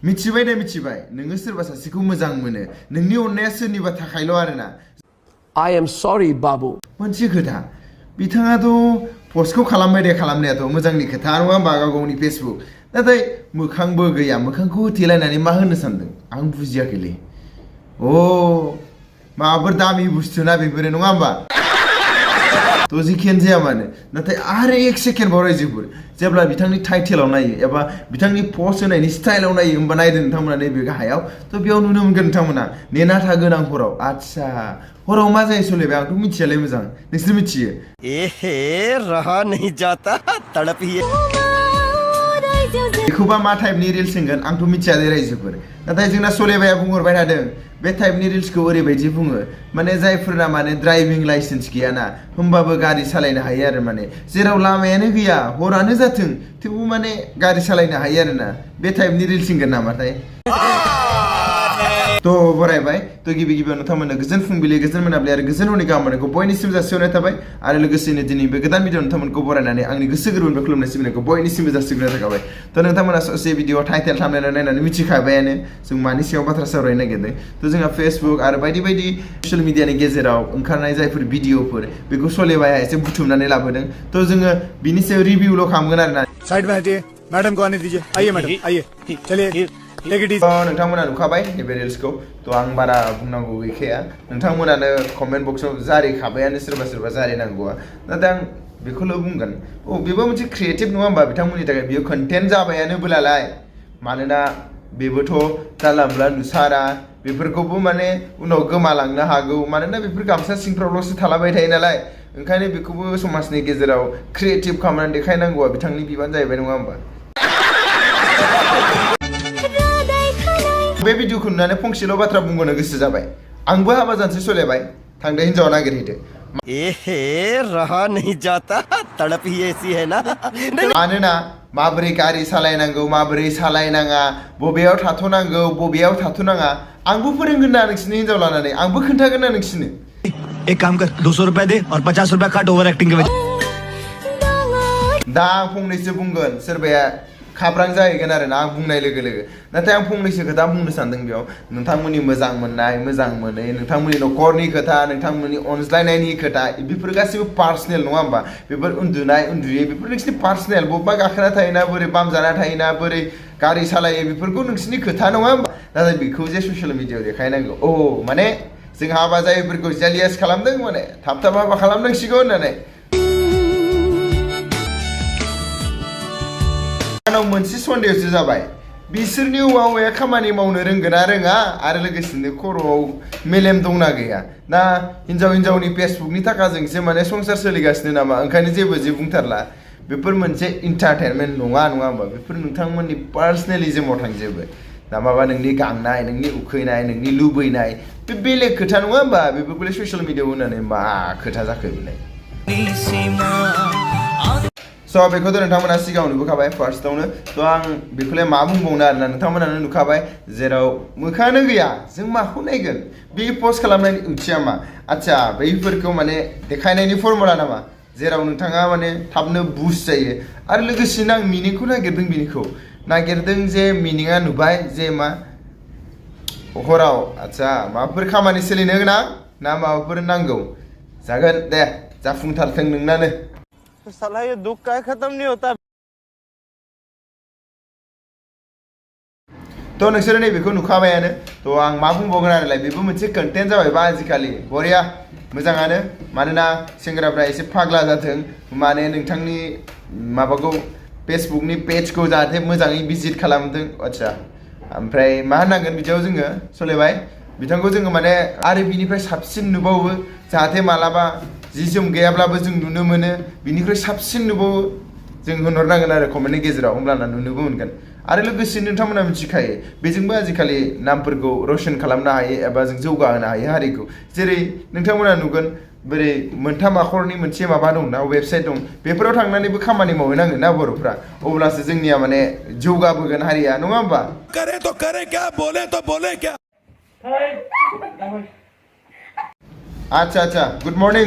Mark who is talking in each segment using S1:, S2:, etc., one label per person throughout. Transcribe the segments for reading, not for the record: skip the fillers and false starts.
S1: मिथिबाय दे मिथिबाय नोङो सोरबा सासेखौ मोजां मोनो नोंनि अननाया सोरनिबा थाखायल' आरोना
S2: I am sorry, Babu.
S1: मोनसे खोथा बिथाङाथ' पस्टखौ खालामबाय दे खालामनायाथ' मोजांनि खोथा नङा होमबा गावनि फेसबुक नाथाय मोखांबो गैया मोखांखौ होथेलायनानै मा होनो सानदों आं बुजियाखैलै माबाफोर दामि बुस्थु ना बेफोरो नङा होमबा तो जिखियानो जाया मानो नाथाय आरो 1 सेकेन्ड बाव रायजोफोर जेब्ला बिथांनि टाइटेलाव नायो एबा बिथांनि पस्ट होनायनि स्टाइलाव नायो होमबा नायदों नोंथांमोना नैबे गाहायाव तो बेयाव नुनो मोनगोन नोंथांमोना नेना थागोन आं हराव आच्छा हराव मा जायो सोलायबाय आंथ' मिथियालै मोजां नोंसोर मिथियो
S3: एहे रहा नहीं जाता तड़प ही
S1: बेखौबा मा टाइपनि रिल्स होनगोन आंथ' मिथिया दे रायजोफोर नाथाय जोंना सोलायबाया बुंहरबाय थादों बे टाइपनि रिल्सखौ ओरैबायदि बुङो माने जायफोरना माने ड्राइभिं लाइसेन्स गैयाना होमबाबो गारि सालायनो हायो आरो माने जेराव लामायानो गैया हरानो जाथों थेवबो माने गारि सालायनो हायो आरोना बे टाइपनि रिल्स होनगोन नामाथाय तो बरायबाय तो गिबि गिबियाव नोंथांमोननो गोजोन फुंबिलि गोजोन मोनाबिलि आरो गोजोन हरनि गाहाम हामलायनायखौ बयनिसिम जासिहरनाय थाबाय आरो लोगोसेनो दिनै बे गोदान भिडिअ नोंथांमोनखौ बरायनानै आंनि गोसो गोरबोनिफ्राय खुलुमनाय सिबिनायखौ बयनिसिमबो जासिहरनाय थाबाय तो नोंथांमोना ससे भिडिअ टाइटेल थाम्बनेल नायनानै मिथिखाबायानो जों मानि सायाव बाथ्रा सावरायनो नागिरदों तो जोंहा फेसबुक आरो बायदि बायदि ससियेल मिडियानि गेजेराव ओंखारनाय जायफोर भिडिअफोर बेखौ सलेबाया एसे बुथुमनानै लाबोदों तो जोङो बिनि सायाव रिभिउल' खालामगोन आरोना
S4: साइड में हटिए मैडम को आने दीजिए आइए मैडम आइए चलिए
S1: नोंथांमोना नुखाबाय नैबे रिल्सखौ तो आं बारा बुंनांगौ गैखाया नोंथांमोनानो कमेन्ट बक्सआव जारिखाबायानो सोरबा सोरबा जारिनांगौआ नाथाय आं बेखौल' बुंगोन बेबो मोनसे क्रिएटिभ नङा होमबा बिथांमोननि थाखाय बियो कन्टेन्ट जाबायानो बोलालाय मानोना बेबोथ' जानला मोनला नुसारा बेफोरखौबो माने उनाव गोमालांनो हागौ मानोना बेफोर गामसा सिंफ्रावल'सो थालाबाय थायो नालाय ओंखायनो बेखौबो समाजनि गेजेराव क्रिएटिभ खालामनानै देखायनांगौआ बिथांनि बिबान जाहैबाय नङा होमबा बे भिडिअखौ नुनानै फंसेल' बाथ्रा बुंनो गोसो जाबाय आंबो हाबा जानोसै सोलायबाय थांदो हिनजाव नागिरहैदो
S3: एहे रहा नहीं जाता तड़प ही ऐसी है ना
S1: मानोना माबोरै गारि सालायनांगौ माबोरै सालायनाङा बबेयाव थाथ'नांगौ बबेयाव थाथ'नाङा आंबो फोरोंगोन ना नोंसिनि हिनजाव लानानै आंबो खोन्थागोन ना नोंसिनो
S4: एक काम कर 200 रुपए दे और 50 रुपए काट ओवर एक्टिंग के वजह
S1: दा आं फंनैसो बुंगोन सोरबाया खाब्रां जाहैगोन आरोना आं बुंनाय लोगो लोगो नाथाय आं फंनैसो खोथा बुंनो सानदों बेयाव नोंथांमोननि मोजां मोननाय मोजां मोनै नोंथांमोननि न'खरनि खोथा नोंथांमोननि अनज्लायनायनि खोथा बेफोर गासैबो पार्सनेल नङा होमबा बेफोर उन्दुनाय उन्दुयै बेफोर नोंसिनि पार्सनेल बबेबा गाखोना थायोना बोरै बाम जाना थायोना बोरै गारि सालायो बेफोरखौ नोंसिनि खोथा नङा होमबा नाथाय बेखौ जे ससियेल मिडियायाव देखायनांगौ माने जों हाबा जायैफोरखौ जेलियास खालामदों माने थाब थाब हाबा खालामनांसिगौ होननानै आंनाव मोनसे सन्देहसो जाबाय बिसोरनि हौवाया खामानि मावनो रोंगोना रोङा आरो लोगोसेनो खर'आव मेलेम दंना गैया ना हिनजावनि फेसबुकनि थाखाजोंसो माने संसार सोलिगासिनो नामा ओंखायनो जेबो जे बुंथारला बेफोर मोनसे इन्टारटेनमेन्ट नङा होमबा बेफोर नोंथांमोननि पार्सनेलिजमाव थांजोबो दा माबा नोंनि गांनाय नोंनि उखैनाय नोंनि लुबैनाय बे बेलेग खोथा नङा होमबा बेफोरखौलाय ससियेल मिडियायाव होनानै मा खोथा जाखो बेलाय स' बेखौथ' नोंथांमोना सिगाङाव नुबोखाबाय फार्स्टआवनो थ' आं बेखौलाय मा बुंबावनो आरोना नोंथांमोनानो नुखाबाय जेराव मोखाङानो गैया जों माखौ नायगोन बे पस्ट खालामनायनि ओंथिया मा आच्छा बैफोरखौ माने देखायनायनि फर्मुला नामा जेराव नोंथाङा माने थाबनो बुस्ट जायो आरो लोगोसेनो आं मिनिंखौ नागिरदों जे मिनिङा नुबाय जे मा हराव आच्छा माबाफोर खामानि सोलिनो गोनां ना माबाफोर नांगौ जागोन दे जाफुंथारथों नोंनानो
S3: साला ये दुख का खत्म नहीं होता
S1: तो नोंसोर नैबेखौ नुखाबायानो तो आं मा बुंबावगोन आरोलाय बेबो मोनसे कन्टेन्ट जाबायबा आजिखालि बरिया मोजाङानो मानोना सेंग्राफ्रा एसे फाग्ला जाथों माने नोंथांनि माबाखौ फेसबुकनि पेजखौ जाहाथे मोजाङै भिजिट खालामथों आच्छा ओमफ्राय मा होननांगोन बिदियाव जोङो सोलायबाय बिथांखौ जोङो माने आरो बिनिफ्राय साबसिन नुबावो जाहाथे मालाबा जि जोम गैयाब्लाबो जों नुनो मोनो बिनिख्रुइ साबसिन नुबावो जों होनहरनांगोन आरो कमेन्टनि गेजेराव होमब्लाना नुनोबो मोनगोन आरो लोगोसे नोंथांमोना मिथिखायो बेजोंबो आजिखालि नामफोरखौ रोशन खालामनो हायो एबा जों जौगाहोनो हायो हारिखौ जेरै नोंथांमोना नुगोन बोरै मोनथाम आखरनि मोनसे माबा दंना वेबसाइट दं बेफोराव थांनानैबो खामानि मावहैनांगोन ना बर'फ्रा अब्लासो जोंनिया माने जौगाबोगोन हारिया नङा होमबा
S4: करे तो करे क्या बोले तो बोले क्या
S1: आच्छा गुड मर्निं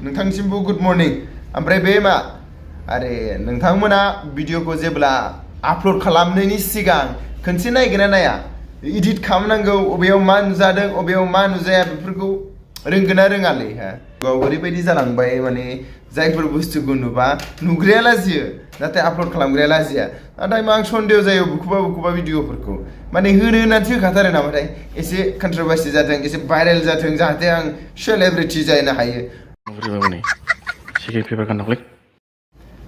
S1: नोंथांसिमबो गुड मर्निं ओमफ्राय बे मा अरे नोंथांमोना भिडिअखौ जेब्ला आपल'ड खालामनायनि सिगां खनसे नायगोना नाया इडिट खालामनांगौ अबेयाव मा नुजादों अबेयाव मा नुजाया बेफोरखौ रोंगोना रोङालै हा गाव ओरैबायदि जालांबाय माने जायफोर बुस्थुखौ नुबा नुग्राया लाजियो नाथाय आपल'ड खालामग्राया लाजिया नाथाय आं सन्देह जायो बबेखौबा भिडिअफोरखौ माने होनो होननानैसो होखाथारो नामाथाय एसे कन्ट्रभार्सि जाथों एसे भाइरेल जाथों जाहाथे आं सेलेब्रिटि जानो हायो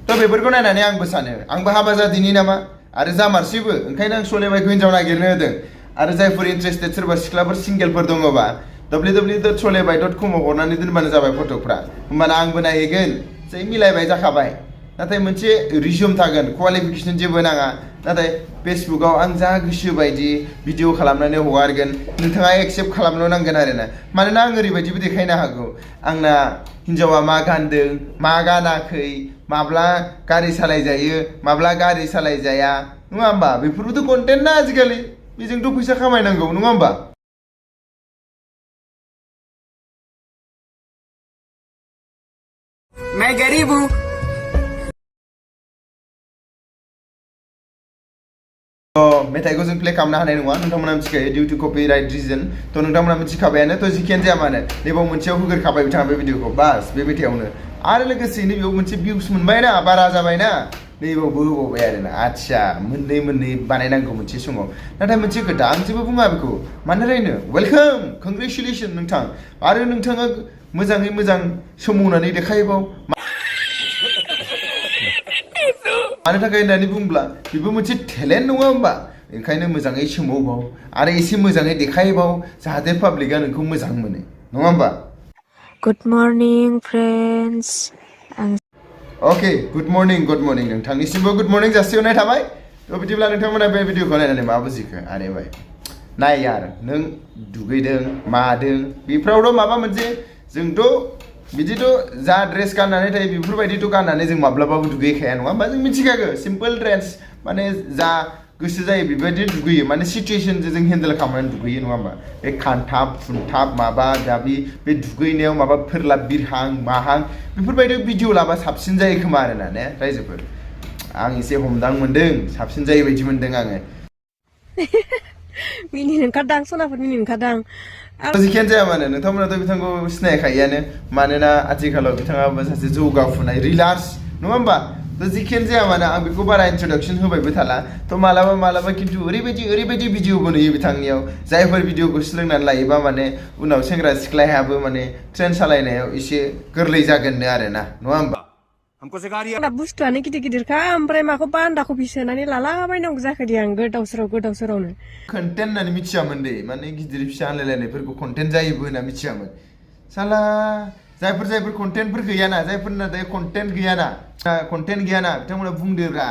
S1: थ' बेफोरखौ नायनानै आंबो सानो आंबो हाबा जादिनि नामा आरो जामारसैबो ओंखायनो आं सलेमाइखौ हिन्जाव नागिरनो होदों आरो जायफोर इन्ट्रेस्टेड सोरबा सिख्लाफोर सिंगेलफोर दङबा www.solebai.com आव हरनानै दोनबानो जाबाय फट'फ्रा होमबाना आंबो नायहैगोन जै मिलायबाय जाखाबाय नाथाय मोनसे रिज्यूम थागोन क्वालिफिकेसन जेबो नाङा नाथाय फेसबुकाव आं जा गोसो बायदि भिडिअ खालामनानै हगारगोन नोंथाङा एक्सेप्ट खालामनो नांगोन आरोना मानोना आं ओरैबायदिबो देखायनो हागौ आंना हिन्जावा मा गानदों मा गानाखै माब्ला गारि सालायजायो माब्ला गारि सालायजाया नङा होमबा बेफोरबोथ' कन्टेन्ट ना आजिखालि बेजोंथ' फैसा खामायनांगौ नङा होमबा
S5: मैं गरीब हूँ
S1: मेथाइखौ जों प्ले खालामनो हानाय नङा नोंथांमोना मिथिखायो डिउ टु कपिराइट रिजन थ' नोंथांमोना मिथिखाबायानो थ' जिखियानो जाया मानो नैबाव मोनसेयाव होगोरखाबाय बिथाङा बे भिडिअखौ बास बे मेथाइयावनो आरो लोगोसेयैनो बेयाव मोनसे भिउस मोनबायना बारा जाबायना नैबावबो होबावबाय आरोना आदसा मोननै बानायनांगौ मोनसे समाव नाथाय मोनसे खोथा आं जेबो बुङा बेखौ मानो रायनो वेलकाम कंग्रेचुलेसन नोंथां आरो नोंथाङा मोजाङै मोजां सोमावनानै देखायबाव मानो थाखाय होननानै बुंब्ला बेबो मोनसे टेलेन्ट नङा होमबा ओंखायनो मोजाङै सोमावबाव आरो एसे मोजाङै देखायबाव जाहाथे पाब्लिकआ नोंखौ मोजां मोनो नङा होमबा
S6: गुड मर्निं फ्रेन्ड्स
S1: अके गुड मर्निं नोंथांनिसिमबो गुड मर्निं जासिहरनाय थाबाय थ' बिदिब्ला नोंथांमोना बे भिडिअखौ नायनानै मा बुजिखो आरे भाई नाय यार नों दुगैदों मादों बेफोरावथ' माबा मोनसे जोंथ' बिदिथ' जा ड्रेस गाननानै थायो बेफोरबायदिथ' गाननानै जों माब्लाबाबो दुगैखाया नङा होमबा जों मिथिखागौ सिम्पोल ड्रेस माने जा गोसो जायो बेबायदि दुगैयो माने सिचुएसनजों जों हेन्डेल खालामनानै दुगैयो नङा होमबा बे खानथाब फुनथाब माबा दाबि बे दुगैनायाव माबा फोरलाब बिरहां माहां बेफोरबायदि भिडिअ लाबा साबसिन जायो खोमा आरोना ने रायजोफोर आं एसे हमदां मोनदों साबसिन जायो बायदि मोनदों आङो
S6: मिनिनो ओंखारदां सनाफोर मिनिनो ओंखारदां
S1: जिखियानो जाया मानो नोंथांमोनाथ' बिथांखौ सिनायखायोआनो मानोना आथिखालाव बिथाङाबो सासे जौगाफुनाय रिलार्स नङा होमबा थ' जिखियानो जाया मानो आं बेखौ बारा इन्ट्रडाक्सन होबायबो थाला थ' मालाबा खिन्थु ओरैबायदि भिडिअबो नुयो बिथांनियाव जायफोर भिडिअखौ सोलोंनानै लायोबा माने उनाव सेंग्रा सिख्लायाबो माने ट्रेन सालायनायाव एसे गोरलै जागोननो आरोना नङा होमबा
S6: आंना बुस्थुआनो गिदिरखा ओमफ्राय माखौ बान्दा कफि सोनानै लालाबायनांगौ जाखो दे आं गोदाव सोरावनो
S1: कन्टेन्ट होननानै मिथियामोन दे माने गिदिर फिसा होनलायलायनायफोरखौ कन्टेन्ट जायोबो होनना मिथियामोन साला जायफोर कन्टेन्टफोर गैयाना जायफोरना दायो कन्टेन्ट गैयाना बिथांमोना बुंदोब्रा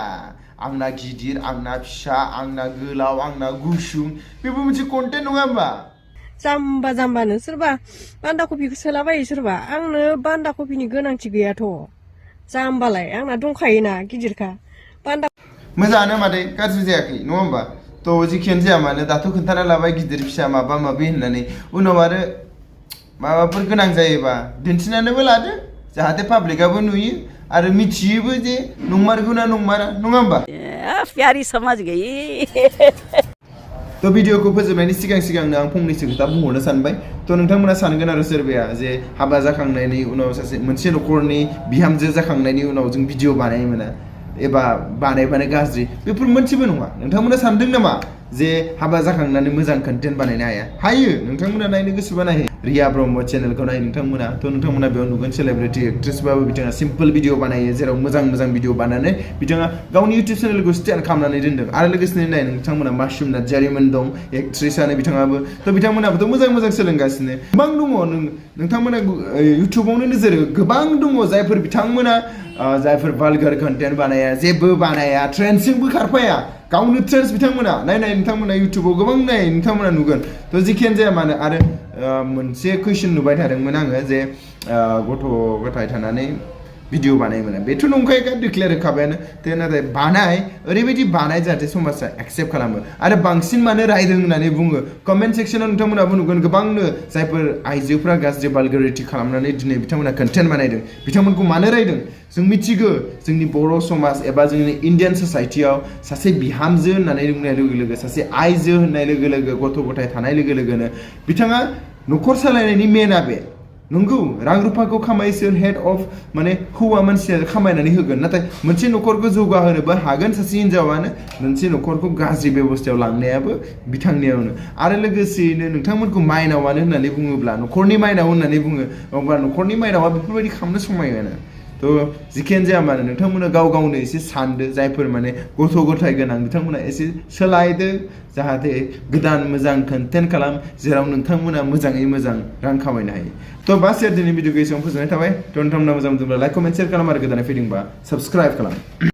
S1: आंना गिदिर आंना फिसा आंना गोलाव आंना गुसुं बेबो मोनसे कन्टेन्ट नङा होमबा
S6: जाम्बानो सोरबा बान्दा कफिखौ सोलाबायो सोरबा आंनो बान्दा कफिनि गोनांथि गैयाथ' जाम्बालाय आंना दंखायोना गिदिरखा बान्दा
S1: मोजाङानो मादै गाज्रि जायाखै नङा होमबा थ' जिखियानो जाया मानो दाथ' खोन्थाना लाबाय गिदिर फिसा माबा माबि होननानै उनाव आरो माबाफोर गोनां जायोबा दिन्थिनानैबो लादो जाहाथे पाब्लिकआबो नुयो आरो मिथियोबो जे नंमारगौना नंमारा नङा होमबा
S5: प्यारी समझ गई
S1: थ' भिडिअखौ फोजोबनायनि सिगांनो आं फंनैसो खोथा बुंहरनो सानबाय थ' नोंथांमोना सानगोन आरो सोरबाया जे हाबा जाखांनायनि उनाव मोनसे न'खरनि बिहामजो जाखांनायनि उनाव जों भिडिअ बानायोमोना एबा बानायबानो गाज्रि बेफोर मोनसेबो नङा नोंथांमोना सानदों नामा जे हाबा जाखांनानै मोजां कन्टेन्ट बानायनो हायो नोंथांमोना नायनो गोसोबा नायो रिया ब्रह्म चेनेलखौ नाय नोंथांमोना थ' नोंथांमोना बेयाव नुगोन सेलिब्रिटि एक्ट्रेसबाबो बिथाङा सिम्पोल भिडिअ बानायो जेराव मोजां भिडिअ बानायनानै बिथाङा गावनि इउटुब चेनेलखौ स्टेन्ड खालामनानै दोनदों आरो लोगोसेनो नाय नोंथांमोना मासुम नार्जारिमोन दं एक्ट्रेसआनो बिथाङाबो थ' बिथांमोनाबोथ' मोजां सोलोंगासिनो गोबां दङ नोंथांमोना इउटुबावनो नोजोर गोबां दङ जायफोर बिथांमोना जायफोर भालगार कन्टेन्ट बानाया जेबो बानाया ट्रेन्डजोंबो खारफाया गावनो ट्रेन्स बिथांमोना नाय नोंथांमोना इउटुबाव गोबां नाय नोंथांमोना नुगोन थ' जिखियानो जाया मानो आरो मोनसे कुइसन नुबाय थादोंमोन आङो जे गथ' गथाय थानानै भिडिअ बानायोमोन बेथ' नंखायखा डिक्लेयार होखाबायानो थ' नाथाय बानाय ओरैबायदि बानाय जाहाथे समाजा एक्सेप्ट खालामो आरो बांसिन मानो रायदों होननानै बुङो कमेन्ट सेक्सनाव नोंथांमोनाबो नुगोन गोबांनो जायफोर आइजोफ्रा गाज्रि भालगारिटि खालामनानै दिनै बिथांमोना कन्टेन्ट बानायदों बिथांमोनखौ मानो रायदों जों मिथिगौ जोंनि बर' समाज एबा जोंनि इन्डियान ससाइटियाव सासे बिहामजो होननानै बुंनाय लोगो लोगो सासे आइजो होननाय लोगो लोगो गथ' गथाय थानाय लोगो लोगोनो बिथाङा न'खर सालायनायनि मेनआ बे नंगौ रां रुफाखौ खामायसो हेड अफ माने हौवा मानसिया खामायनानै होगोन नाथाय मोनसे न'खरखौ जौगाहोनोबो हागोन सासे हिनजावानो मोनसे न'खरखौ गाज्रि बेबस्थायाव लांनायाबो बिथांनियावनो आरो लोगोसेयैनो नोंथांमोनखौ माइनावानो होननानै बुङोब्ला न'खरनि माइनाव होननानै बुङो अब्ला न'खरनि माइनावा बेफोरबायदि खालामनो समायोना थ' जिखियानो जाया मानो नोंथांमोना गाव गावनो एसे सानदो जायफोर माने गथ' गथाय गोनां बिथांमोना एसे सोलायदो जाहाथे गोदान मोजां कन्टेन्ट खालाम जेराव नोंथांमोना मोजाङै मोजां रां खामायनो हायो थ' बास दिनै भिडिअ एसेबां फोजोबनाय थाबाय थ' नोंथांमोना मोजां मोनदोंब्ला लाइक कमेन्ट शेयार खालाम आरो गोदानै फैदोंबा साबस्क्राइब खालाम